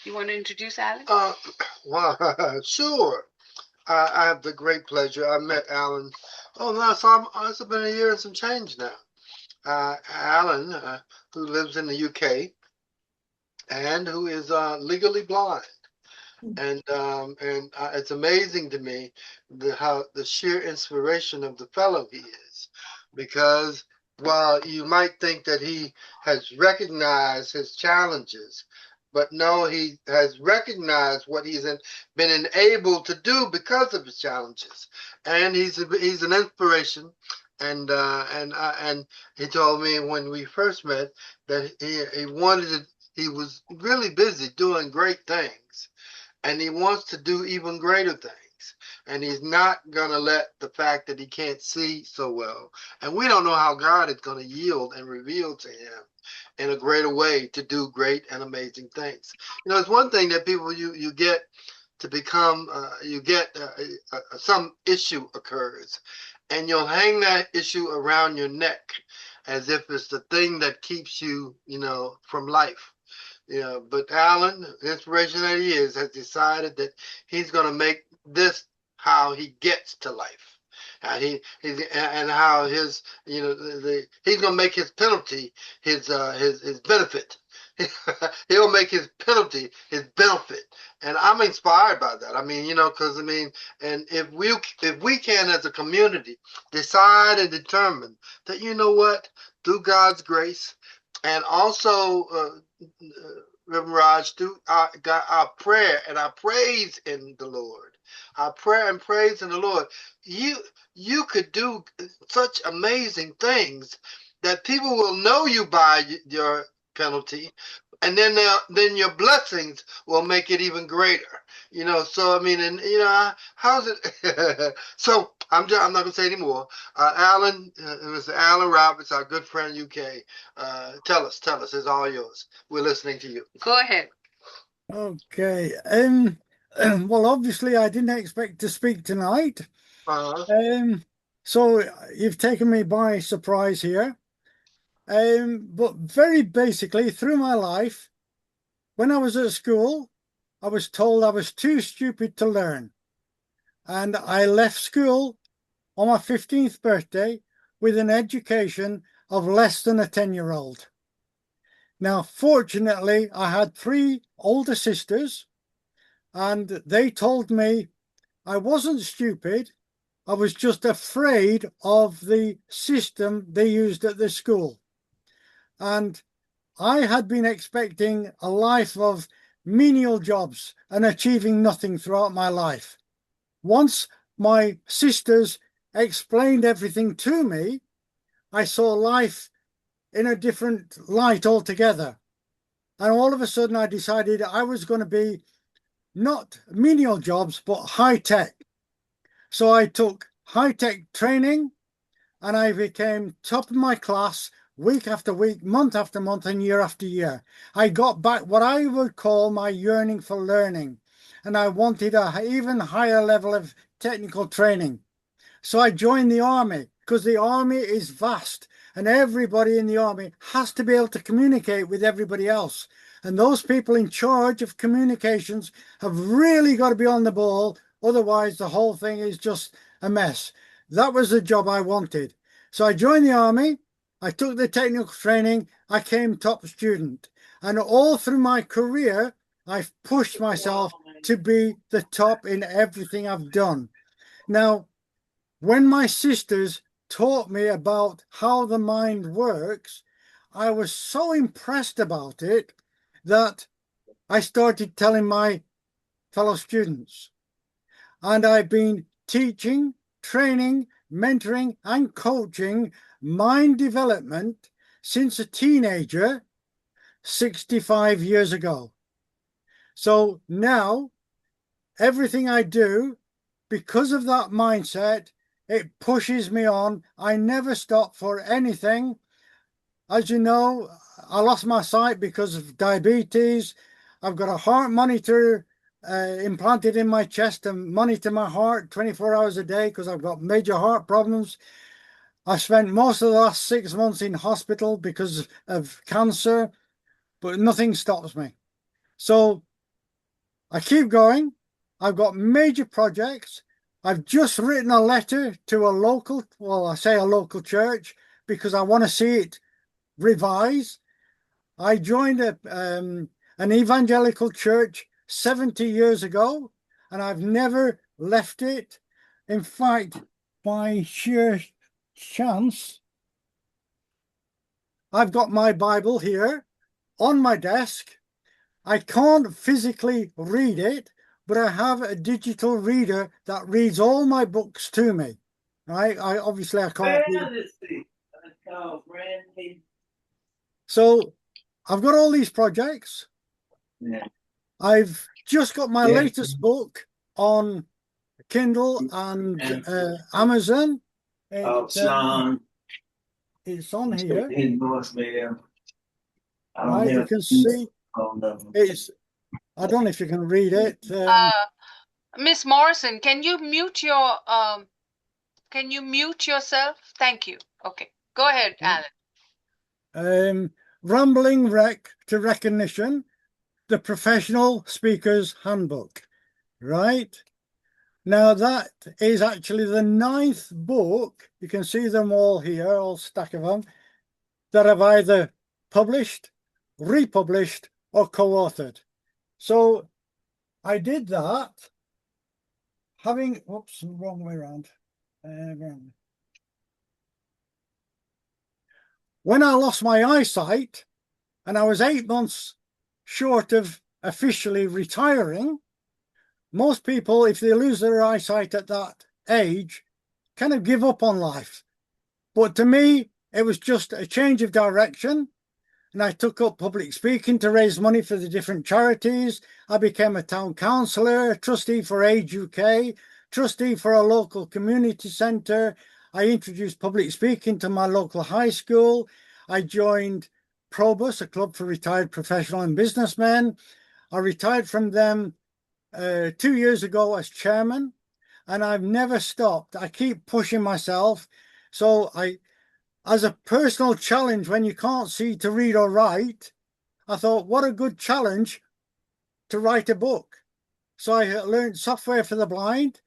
You want to introduce Allan? Well, sure. I have the great pleasure. I met Alan. Oh, no, it's been a year and some change now. Alan, who lives in the UK and who is legally blind. And it's amazing to me how the sheer inspiration of the fellow he is, because while you might think that he has recognized his challenges, but no, he has recognized what been enabled to do because of his challenges, and he's an inspiration. And he told me when we first met that he was really busy doing great things, and he wants to do even greater things. And he's not going to let the fact that he can't see so well. And we don't know how God is going to yield and reveal to him in a greater way to do great and amazing things. You know, it's one thing that people you get to become, some issue occurs, and you'll hang that issue around your neck as if it's the thing that keeps you, from life. Yeah, but Alan, the inspiration that he is, has decided that he's going to make this how he gets to life. And how his, he's going to make his penalty his benefit. He'll make his penalty his benefit. And I'm inspired by that. I mean, because and if we can as a community decide and determine that, what, through God's grace, and also Reverend Raj, through our prayer and our praise in the Lord, our prayer and praise in the Lord, you could do such amazing things that people will know you by your penalty, and then your blessings will make it even greater. So how's it? So I'm not gonna say anymore. Alan, Mr. Allan Roberts, our good friend UK. Tell us, it's all yours. We're listening to you. Go ahead. Okay. Well, obviously, I didn't expect to speak tonight. So you've taken me by surprise here. But very basically, through my life, when I was at school, I was told I was too stupid to learn. And I left school on my 15th birthday with an education of less than a 10-year-old. Now, fortunately, I had 3 older sisters, and they told me I wasn't stupid. I was just afraid of the system they used at the school. And I had been expecting a life of menial jobs and achieving nothing throughout my life. Once my sisters explained everything to me, I saw life in a different light altogether. And all of a sudden I decided I was going to be not menial jobs, but high tech. So I took high tech training, and I became top of my class week after week, month after month, and year after year. I got back what I would call my yearning for learning, and I wanted an even higher level of technical training. So I joined the army, because the army is vast, and everybody in the army has to be able to communicate with everybody else. And those people in charge of communications have really got to be on the ball. Otherwise, the whole thing is just a mess. That was the job I wanted. So I joined the army. I took the technical training. I came top student. And all through my career, I've pushed myself to be the top in everything I've done. Now, when my sisters taught me about how the mind works, I was so impressed about it that I started telling my fellow students. And I've been teaching, training, mentoring, and coaching mind development since a teenager 65 years ago. So now everything I do, because of that mindset, it pushes me on. I never stop for anything. As you know, I lost my sight because of diabetes. I've got a heart monitor implanted in my chest and monitor my heart 24 hours a day because I've got major heart problems. I spent most of the last 6 months in hospital because of cancer, but nothing stops me. So I keep going. I've got major projects. I've just written a letter to a local, well, I say a local church because I want to see it revised. I joined an evangelical church 70 years ago, and I've never left it. In fact, by sheer chance, I've got my Bible here on my desk. I can't physically read it, but I have a digital reader that reads all my books to me. Right? I obviously I can't read. So I've got all these projects. Yeah. I've just got my Yeah. latest book on Kindle and Amazon. It's on here. Right, you can see it's. I don't know if you can read it. Miss Morrison, can you mute yourself? Thank you. Okay, go ahead, Allan. Rambling Wreck to Recognition, the Professional Speaker's Handbook. Right. Now that is actually the 9th book. You can see them all here, all stack of them, that I've either published, republished, or co-authored. So I did that having, whoops, wrong way around. When I lost my eyesight and I was 8 months short of officially retiring, most people, if they lose their eyesight at that age, kind of give up on life. But to me, it was just a change of direction. And I took up public speaking to raise money for the different charities. I became a town councillor, trustee for Age UK, trustee for a local community centre. I introduced public speaking to my local high school. I joined Probus, a club for retired professional and businessmen. I retired from them 2 years ago as chairman, and I've never stopped. I keep pushing myself. So as a personal challenge, when you can't see to read or write, I thought, what a good challenge to write a book. So I learned software for the blind.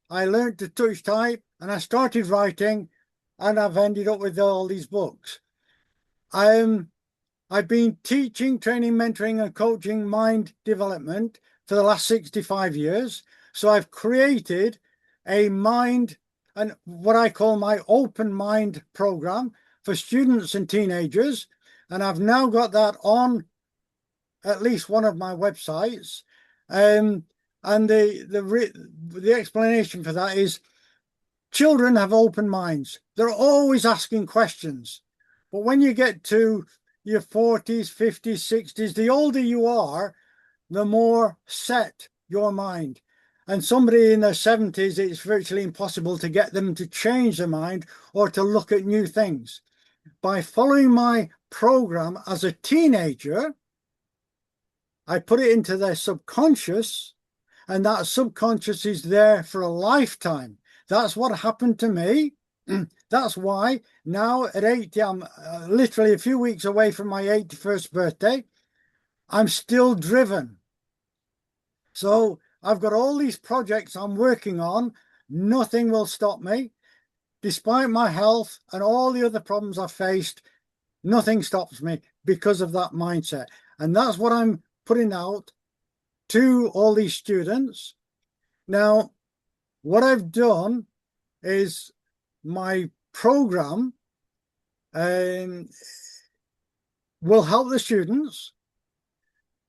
I learned to touch type, and I started writing, and I've ended up with all these books. I've been teaching, training, mentoring, and coaching mind development for the last 65 years. So I've created a mind and what I call my open mind program for students and teenagers. And I've now got that on at least one of my websites. And the explanation for that is children have open minds. They're always asking questions. But when you get to your 40s, 50s, 60s, the older you are, the more set your mind. And somebody in their 70s, it's virtually impossible to get them to change their mind or to look at new things. By following my program as a teenager, I put it into their subconscious, and that subconscious is there for a lifetime. That's what happened to me. That's why now at 80, I'm literally a few weeks away from my 81st birthday. I'm still driven. So I've got all these projects I'm working on. Nothing will stop me. Despite my health and all the other problems I've faced, nothing stops me because of that mindset. And that's what I'm putting out to all these students. Now, what I've done is my program will help the students.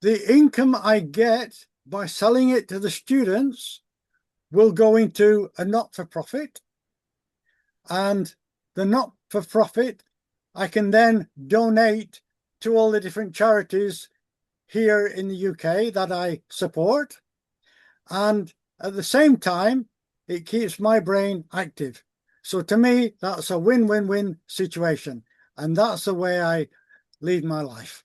The income I get by selling it to the students will go into a not-for-profit, and the not-for-profit I can then donate to all the different charities here in the UK that I support. And at the same time, it keeps my brain active. So to me, that's a win-win-win situation. And that's the way I lead my life.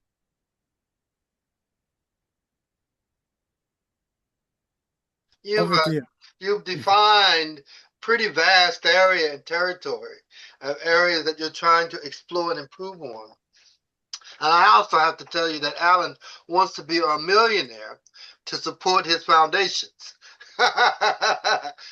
You've defined pretty vast area and territory of areas that you're trying to explore and improve on. And I also have to tell you that Allan wants to be a millionaire to support his foundations.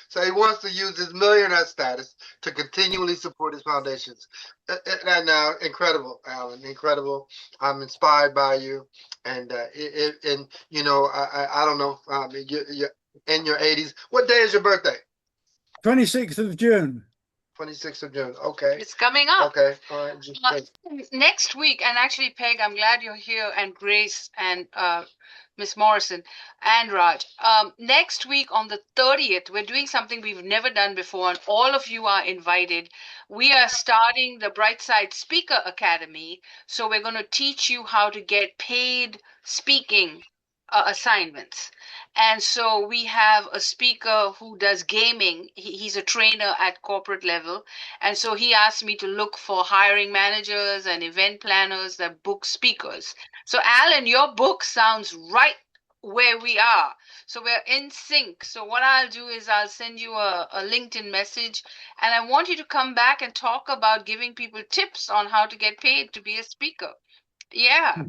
So he wants to use his millionaire status to continually support his foundations. And incredible, Allan, incredible. I'm inspired by you, and and you know, I don't know, you're in your 80s. What day is your birthday? 26th of June. 26th of June. Okay. It's coming up. Okay. All right. Next week, and actually, Peg, I'm glad you're here, and Grace and Miss Morrison and Raj. Next week on the 30th, we're doing something we've never done before, and all of you are invited. We are starting the Brightside Speaker Academy. So we're going to teach you how to get paid speaking assignments. And so we have a speaker who does gaming. He's a trainer at corporate level. And so he asked me to look for hiring managers and event planners that book speakers. So, Allan, your book sounds right where we are. So we're in sync. So what I'll do is I'll send you a LinkedIn message, and I want you to come back and talk about giving people tips on how to get paid to be a speaker. Yeah.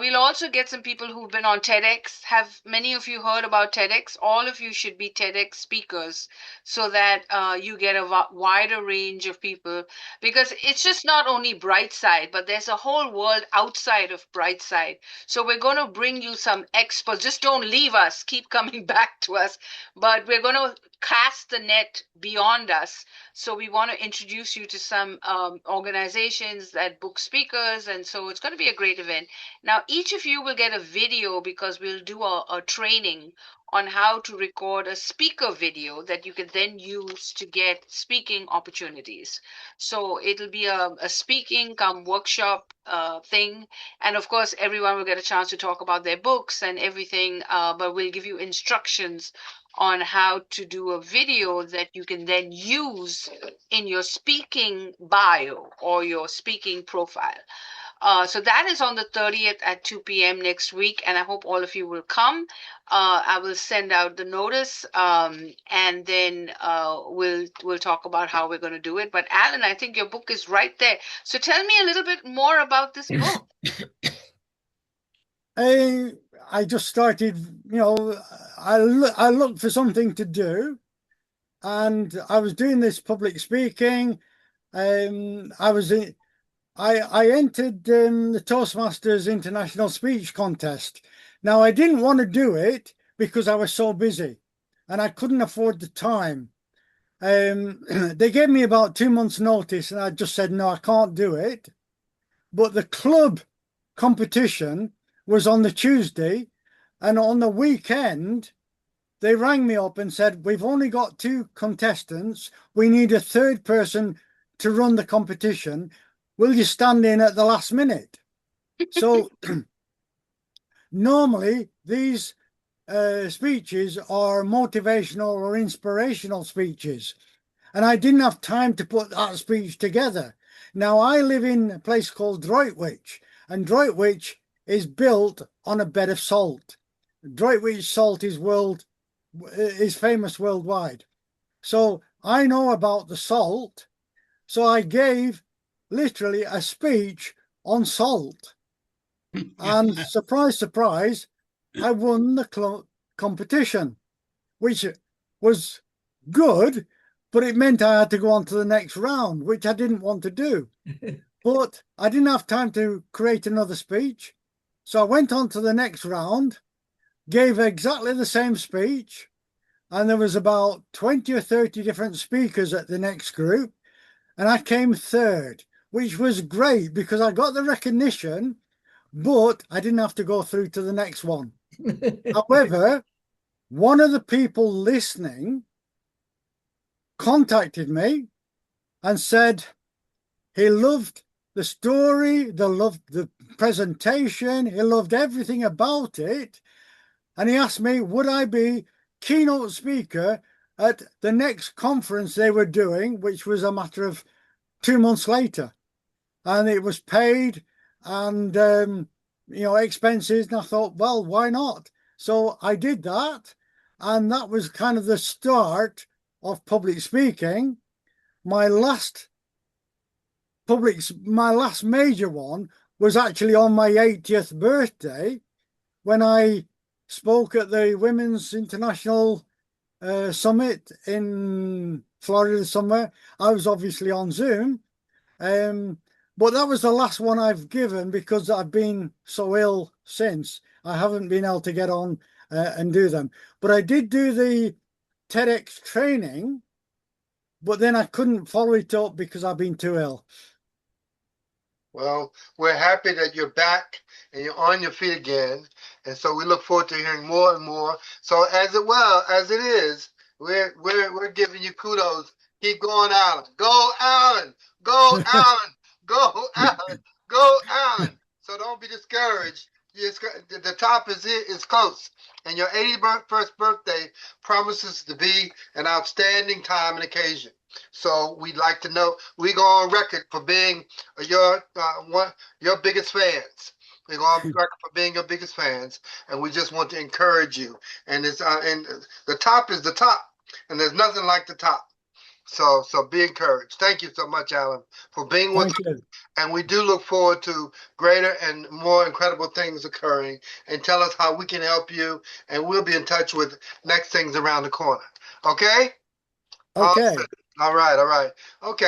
We'll also get some people who've been on TEDx. Have many of you heard about TEDx? All of you should be TEDx speakers so that you get a wider range of people, because it's just not only Brightside, but there's a whole world outside of Brightside. So we're going to bring you some experts. Just don't leave us. Keep coming back to us. But we're going to cast the net beyond us. So we want to introduce you to some organizations that book speakers. And so it's going to be a great event. Now, each of you will get a video, because we'll do a training on how to record a speaker video that you can then use to get speaking opportunities. So it'll be a speaking come workshop thing. And of course, everyone will get a chance to talk about their books and everything, but we'll give you instructions on how to do a video that you can then use in your speaking bio or your speaking profile. So that is on the 30th at 2 p.m. next week, and I hope all of you will come. I will send out the notice, and then we'll talk about how we're going to do it. But Allan, I think your book is right there. So tell me a little bit more about this book. I just started, I looked for something to do, and I was doing this public speaking. I entered the Toastmasters International Speech Contest. Now, I didn't want to do it because I was so busy and I couldn't afford the time. They gave me about 2 months' notice, and I just said, no, I can't do it. But the club competition was on the Tuesday, and on the weekend, they rang me up and said, we've only got 2 contestants. We need a 3rd person to run the competition. Will you stand in at the last minute? So normally these speeches are motivational or inspirational speeches, and I didn't have time to put that speech together. Now, I live in a place called Droitwich, and Droitwich is built on a bed of salt. Droitwich salt is famous worldwide. So I know about the salt. So I gave literally a speech on salt. And surprise, surprise, I won the competition, which was good, but it meant I had to go on to the next round, which I didn't want to do. But I didn't have time to create another speech. So I went on to the next round, gave exactly the same speech, and there was about 20 or 30 different speakers at the next group, and I came 3rd, which was great because I got the recognition, but I didn't have to go through to the next one. However, one of the people listening contacted me and said he loved the story, he loved the presentation, he loved everything about it. And he asked me, would I be keynote speaker at the next conference they were doing, which was a matter of 2 months later. And it was paid and, expenses. And I thought, well, why not? So I did that. And that was kind of the start of public speaking. My last major one was actually on my 80th birthday when I spoke at the Women's International Summit in Florida somewhere. I was obviously on Zoom, but that was the last one I've given because I've been so ill since. I haven't been able to get on and do them. But I did do the TEDx training, but then I couldn't follow it up because I've been too ill. Well, we're happy that you're back and you're on your feet again. And so we look forward to hearing more and more. So as it is, we're giving you kudos. Keep going, Allan. Go, Allan. Go, Allan. Go, Allan. Go, Allan. So don't be discouraged. The top is close, and your 81st birthday promises to be an outstanding time and occasion. So we'd like to know. We go on record for being your biggest fans. We go on record for being your biggest fans, and we just want to encourage you. And the top is the top, and there's nothing like the top. So be encouraged. Thank you so much, Allan, for being with us. Thank you. And we do look forward to greater and more incredible things occurring. And tell us how we can help you, and we'll be in touch with next things around the corner. Okay? Okay. All right. Okay.